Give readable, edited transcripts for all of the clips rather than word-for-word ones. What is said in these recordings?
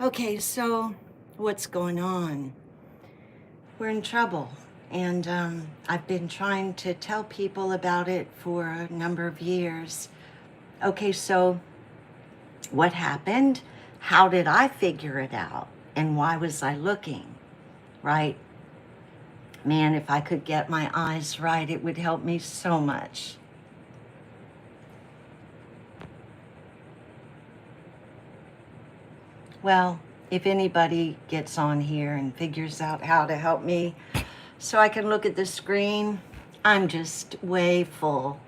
Okay, so what's going on? We're in trouble, and I've been trying to tell people about it for a number of years. Okay, so what happened? How did I figure it out? And why was I looking? Right? Man, if I could get my eyes right, it would help me so much. Well, if anybody gets on here and figures out how to help me so I can look at the screen, I'm just way full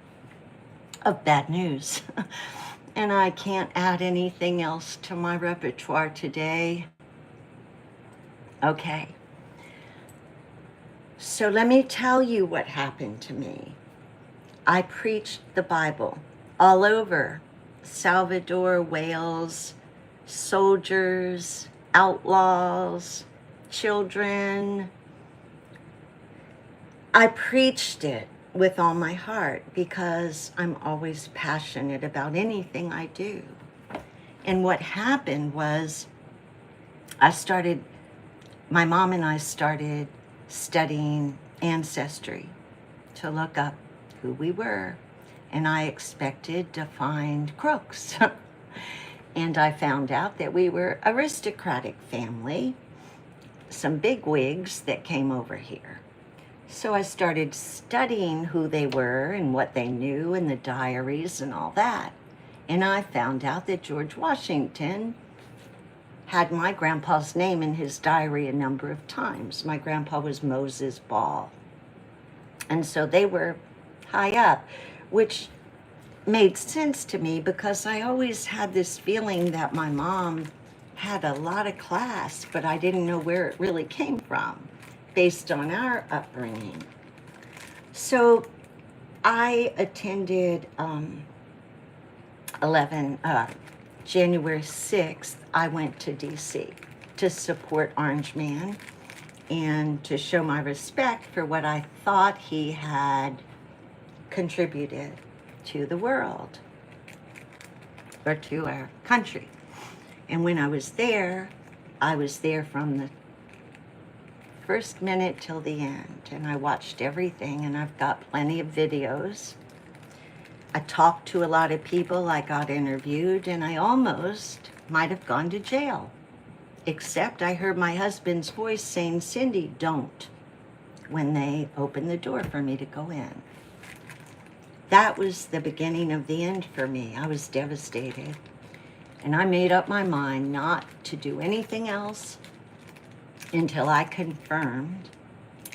of bad news. And I can't add anything else to my repertoire today. Okay. So let me tell you what happened to me. I preached the Bible all over Salvador, Wales, soldiers, outlaws, children. I preached it with all my heart because I'm always passionate about anything I do. And what happened was my mom and I started studying ancestry to look up who we were. And I expected to find crooks. And I found out that we were aristocratic family, some big wigs that came over here. So I started studying who they were and what they knew and the diaries and all that. And I found out that George Washington had my grandpa's name in his diary a number of times. My grandpa was Moses Ball. And so they were high up, which made sense to me because I always had this feeling that my mom had a lot of class, but I didn't know where it really came from based on our upbringing. So I attended January 6th, I went to DC to support Orange Man and to show my respect for what I thought he had contributed to the world or to our country. And when I was there from the first minute till the end, and I watched everything, and I've got plenty of videos. I talked to a lot of people, I got interviewed, and I almost might have gone to jail. Except I heard my husband's voice saying, "Cindy, don't," when they opened the door for me to go in. That was the beginning of the end for me. I was devastated. And I made up my mind not to do anything else until I confirmed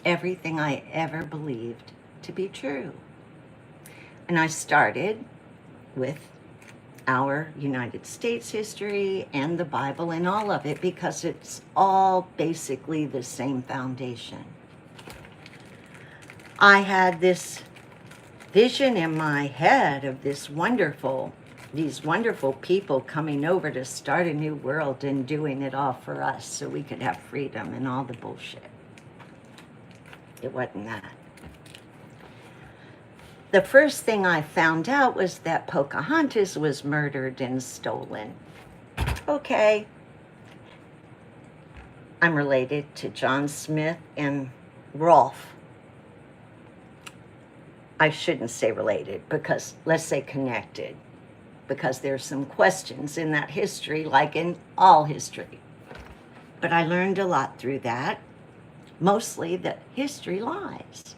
everything I ever believed to be true. And I started with our United States history and the Bible and all of it because it's all basically the same foundation. I had this vision in my head of these wonderful people coming over to start a new world and doing it all for us so we could have freedom and all the bullshit. It wasn't that. The first thing I found out was that Pocahontas was murdered and stolen. Okay. I'm related to John Smith and Rolfe. I shouldn't say related because let's say connected, because there's some questions in that history like in all history. But I learned a lot through that, mostly that history lies.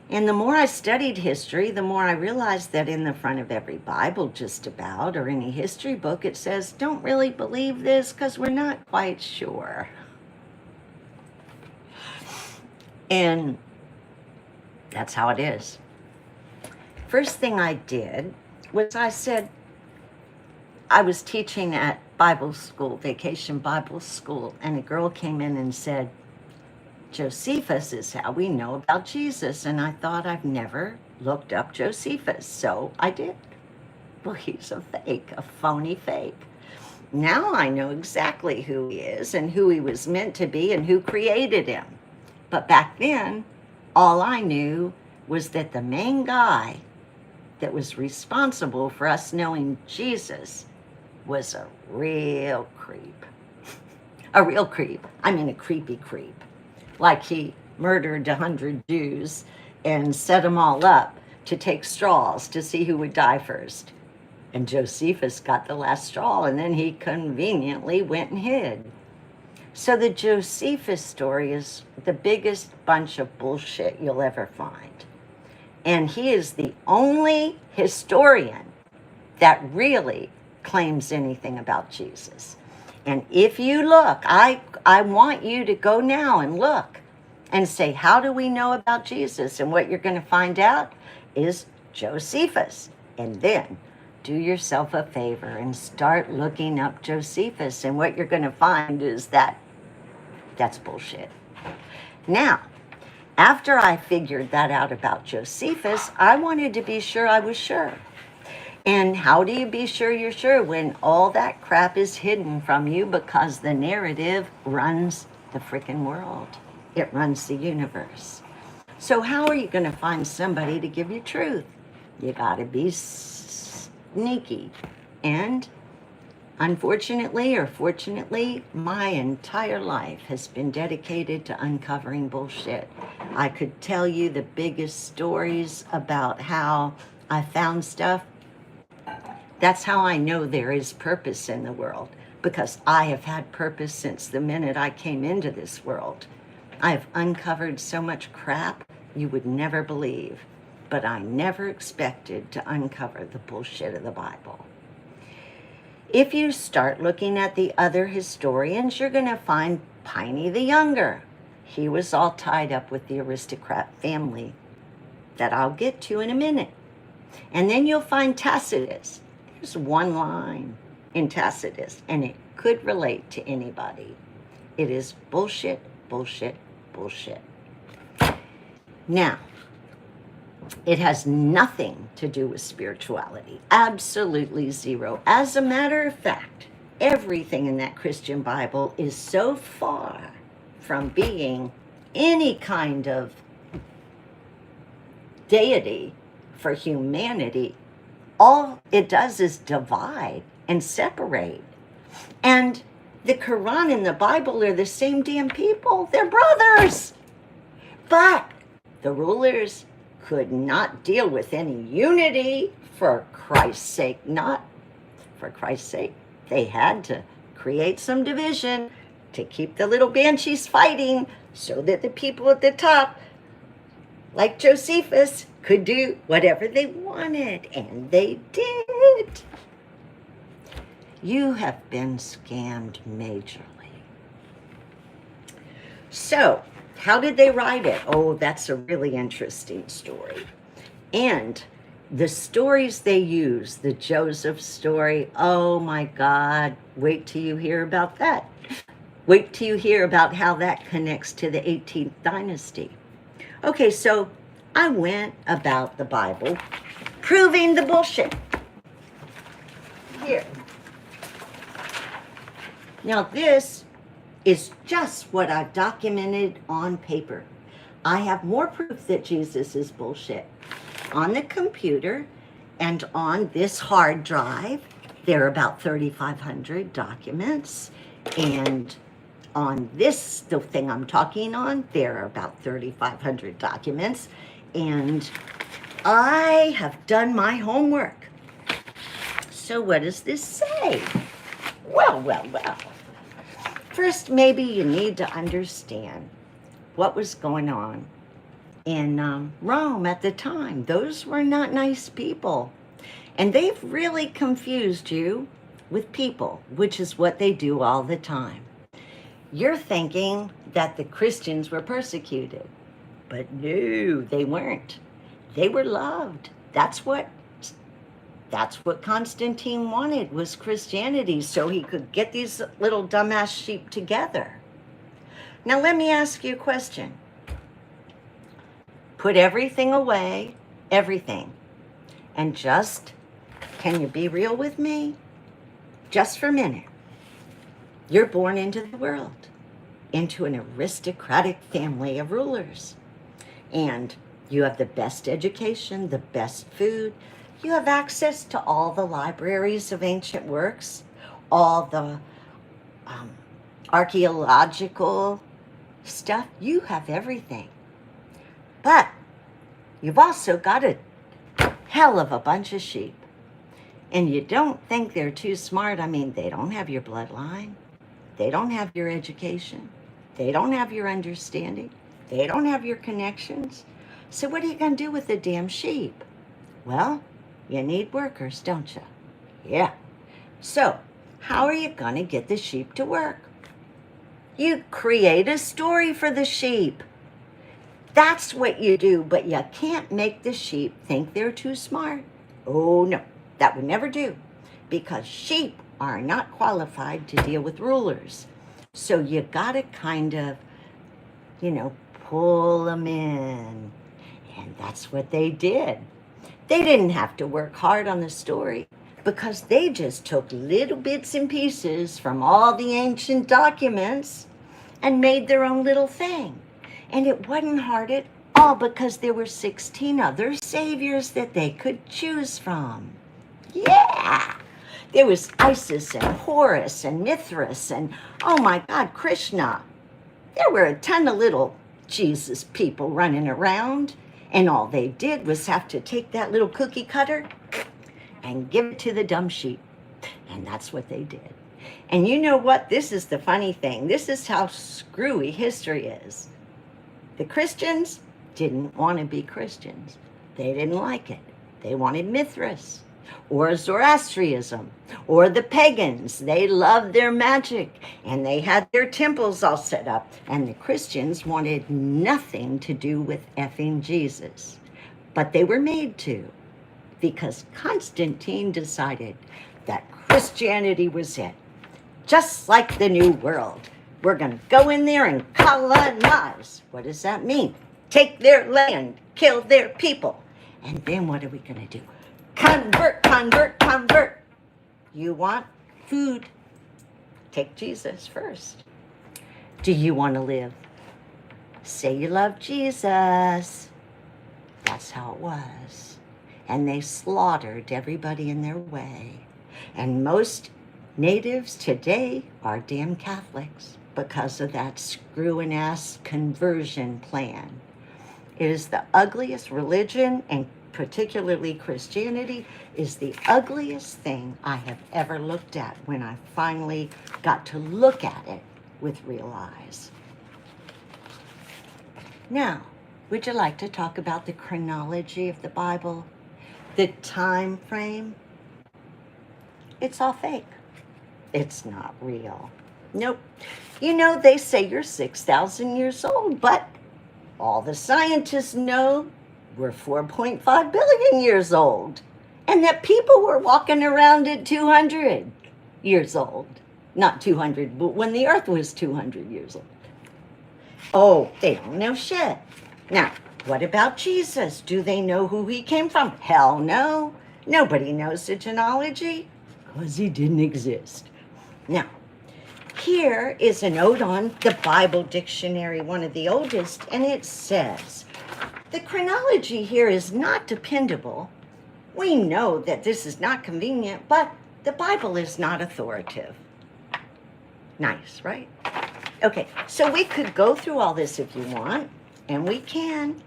And the more I studied history, the more I realized that in the front of every Bible just about, or any history book, it says, don't really believe this because we're not quite sure. And that's how it is. First thing I did was I said, I was teaching at Bible school, Vacation Bible School, and a girl came in and said, Josephus is how we know about Jesus. And I thought, I've never looked up Josephus, so I did. Well, he's a fake, a phony fake. Now I know exactly who he is and who he was meant to be and who created him. But back then, all I knew was that the main guy that was responsible for us knowing Jesus was a real creep. A real creep. I mean, a creepy creep. Like he murdered 100 Jews and set them all up to take straws to see who would die first. And Josephus got the last straw, and then he conveniently went and hid. So the Josephus story is the biggest bunch of bullshit you'll ever find. And he is the only historian that really claims anything about Jesus. And if you look, I want you to go now and look and say, how do we know about Jesus? And what you're going to find out is Josephus. And then do yourself a favor and start looking up Josephus. And what you're going to find is that that's bullshit. Now, after I figured that out about Josephus, I wanted to be sure I was sure. And how do you be sure you're sure when all that crap is hidden from you because the narrative runs the freaking world? It runs the universe. So how are you going to find somebody to give you truth? You got to be sneaky. And unfortunately or fortunately, my entire life has been dedicated to uncovering bullshit. I could tell you the biggest stories about how I found stuff. That's how I know there is purpose in the world, because I have had purpose since the minute I came into this world. I've uncovered so much crap you would never believe, but I never expected to uncover the bullshit of the Bible. If you start looking at the other historians, you're going to find Pliny the Younger. He was all tied up with the aristocrat family that I'll get to in a minute. And then you'll find Tacitus. There's one line in Tacitus, and it could relate to anybody. It is bullshit, bullshit, bullshit. Now, it has nothing to do with spirituality. Absolutely zero. As a matter of fact, everything in that Christian Bible is so far from being any kind of deity for humanity. All it does is divide and separate. And the Quran and the Bible are the same damn people. They're brothers. But the rulers could not deal with any unity, for Christ's sake. Not for Christ's sake. They had to create some division to keep the little banshees fighting so that the people at the top, like Josephus, could do whatever they wanted. And they did. You have been scammed majorly. So, how did they write it? Oh, that's a really interesting story. And the stories they use, the Joseph story, oh my God, wait till you hear about that. Wait till you hear about how that connects to the 18th dynasty. Okay, so I went about the Bible proving the bullshit. Here. Now this is just what I've documented on paper. I have more proof that Jesus is bullshit. On the computer and on this hard drive, there are about 3,500 documents. And on this, the thing I'm talking on, there are about 3,500 documents. And I have done my homework. So what does this say? Well. First, maybe you need to understand what was going on in Rome at the time. Those were not nice people. And they've really confused you with people, which is what they do all the time. You're thinking that the Christians were persecuted. But no, they weren't. They were loved. That's what Constantine wanted, was Christianity, so he could get these little dumbass sheep together. Now let me ask you a question. Put everything away, everything, and just, can you be real with me? Just for a minute. You're born into the world, into an aristocratic family of rulers, and you have the best education, the best food. You have access to all the libraries of ancient works, all the archaeological stuff. You have everything. But you've also got a hell of a bunch of sheep. And you don't think they're too smart. I mean, they don't have your bloodline. They don't have your education. They don't have your understanding. They don't have your connections. So what are you going to do with the damn sheep? Well, you need workers, don't you? Yeah. So how are you going to get the sheep to work? You create a story for the sheep. That's what you do, but you can't make the sheep think they're too smart. Oh, no. That would never do, because sheep are not qualified to deal with rulers. So you gotta kind of, pull them in. And that's what they did. They didn't have to work hard on the story, because they just took little bits and pieces from all the ancient documents and made their own little thing. And it wasn't hard at all, because there were 16 other saviors that they could choose from. Yeah, there was Isis and Horus and Mithras and, oh my God, Krishna. There were a ton of little Jesus people running around, and all they did was have to take that little cookie cutter and give it to the dumb sheep. And that's what they did. And you know what? This is the funny thing. This is how screwy history is. The Christians didn't want to be Christians. They didn't like it. They wanted Mithras, or Zoroastrianism, or the pagans. They loved their magic, and they had their temples all set up. And the Christians wanted nothing to do with effing Jesus. But they were made to, because Constantine decided that Christianity was it. Just like the New World. We're going to go in there and colonize. What does that mean? Take their land, kill their people. And then what are we going to do? Convert, convert, convert. You want food? Take Jesus first. Do you want to live? Say you love Jesus. That's how it was. And they slaughtered everybody in their way. And most natives today are damn Catholics because of that screwing ass conversion plan. It is the ugliest religion, and particularly Christianity is the ugliest thing I have ever looked at when I finally got to look at it with real eyes. Now, would you like to talk about the chronology of the Bible? The time frame? It's all fake. It's not real. Nope. They say you're 6,000 years old, but all the scientists know we're 4.5 billion years old, and that people were walking around at 200 years old. Not 200, but when the earth was 200 years old. Oh, they don't know shit. Now, what about Jesus? Do they know who he came from? Hell no. Nobody knows the genealogy, because he didn't exist. Now, here is a note on the Bible dictionary, one of the oldest, and it says, the chronology here is not dependable. We know that this is not convenient, but the Bible is not authoritative. Nice, right? Okay, so we could go through all this if you want, and we can.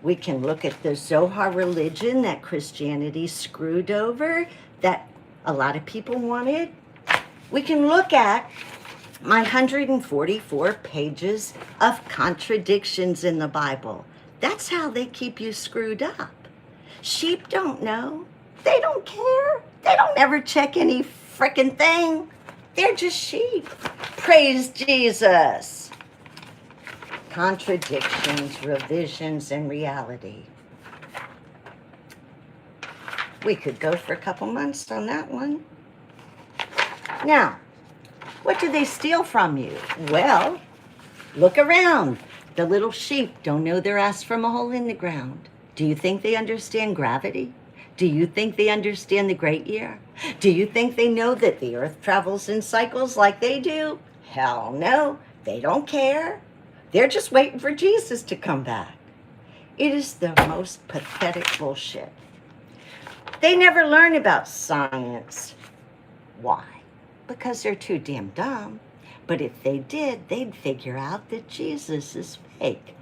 We can look at the Zohar religion that Christianity screwed over, that a lot of people wanted. We can look at my 144 pages of contradictions in the Bible. That's how they keep you screwed up. Sheep don't know. They don't care. They don't ever check any frickin' thing. They're just sheep. Praise Jesus. Contradictions, revisions, and reality. We could go for a couple months on that one. Now, what do they steal from you? Well, look around. The little sheep don't know their ass from a hole in the ground. Do you think they understand gravity? Do you think they understand the great year? Do you think they know that the earth travels in cycles like they do? Hell no, they don't care. They're just waiting for Jesus to come back. It is the most pathetic bullshit. They never learn about science. Why? Because they're too damn dumb. But if they did, they'd figure out that Jesus is fake.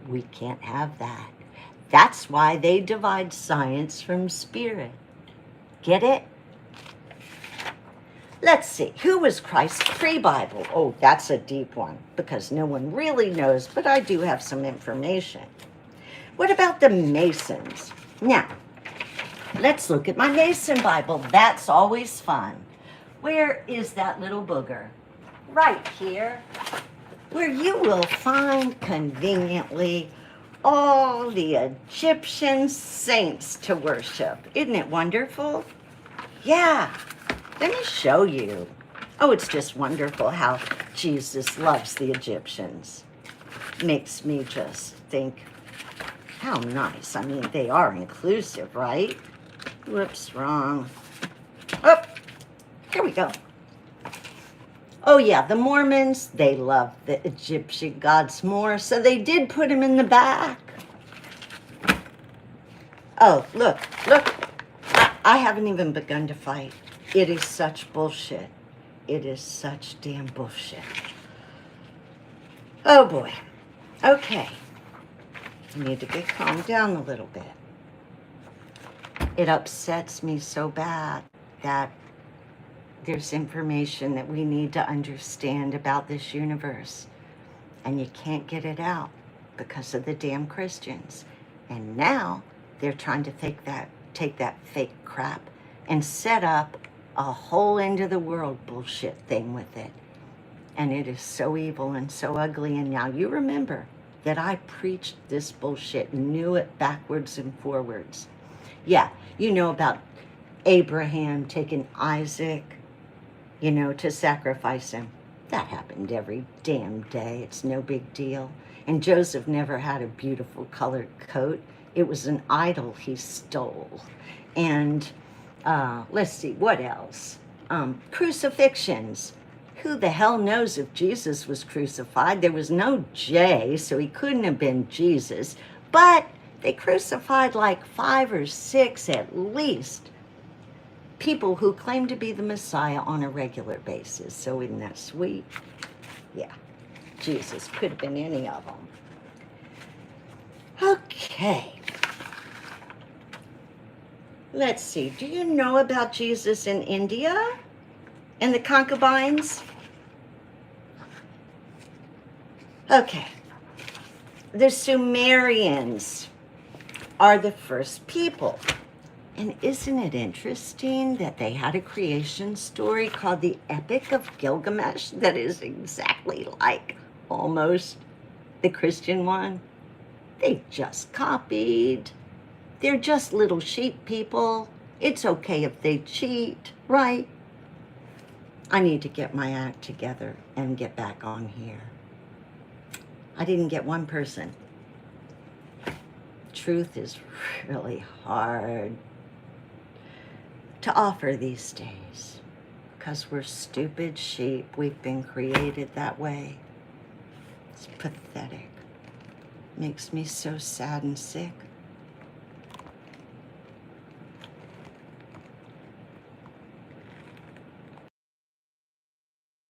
We can't have that. That's why they divide science from spirit. Get it? Let's see. Who was Christ pre-Bible? Oh, that's a deep one because no one really knows, but I do have some information. What about the Masons? Now, let's look at my Mason Bible. That's always fun. Where is that little booger? Right here, where you will find conveniently all the Egyptian saints to worship. Isn't it wonderful? Yeah, let me show you. Oh, it's just wonderful how Jesus loves the Egyptians. Makes me just think, how nice. I mean, they are inclusive, right? Whoops, wrong. Oh, here we go. Oh yeah, the Mormons, they love the Egyptian gods more, so they did put him in the back. Oh, look. I haven't even begun to fight. It is such bullshit. It is such damn bullshit. Oh boy. Okay. I need to get calmed down a little bit. It upsets me so bad that there's information that we need to understand about this universe, and you can't get it out because of the damn Christians. And now they're trying to take that fake crap and set up a whole end of the world bullshit thing with it. And it is so evil and so ugly. And now you remember that I preached this bullshit, knew it backwards and forwards. Yeah, you know about Abraham taking Isaac, to sacrifice him. That happened every damn day. It's no big deal. And Joseph never had a beautiful colored coat. It was an idol he stole. And let's see, what else? Crucifixions. Who the hell knows if Jesus was crucified? There was no J, so he couldn't have been Jesus. But they crucified like 5 or 6 at least people who claim to be the Messiah on a regular basis. So isn't that sweet? Yeah, Jesus could have been any of them. Okay. Let's see. Do you know about Jesus in India and the concubines? Okay. The Sumerians are the first people. And isn't it interesting that they had a creation story called the Epic of Gilgamesh that is exactly like almost the Christian one? They just copied. They're just little sheep people. It's okay if they cheat, right? I need to get my act together and get back on here. I didn't get one person. Truth is really hard to offer these days because we're stupid sheep. We've been created that way. It's pathetic. Makes me so sad and sick.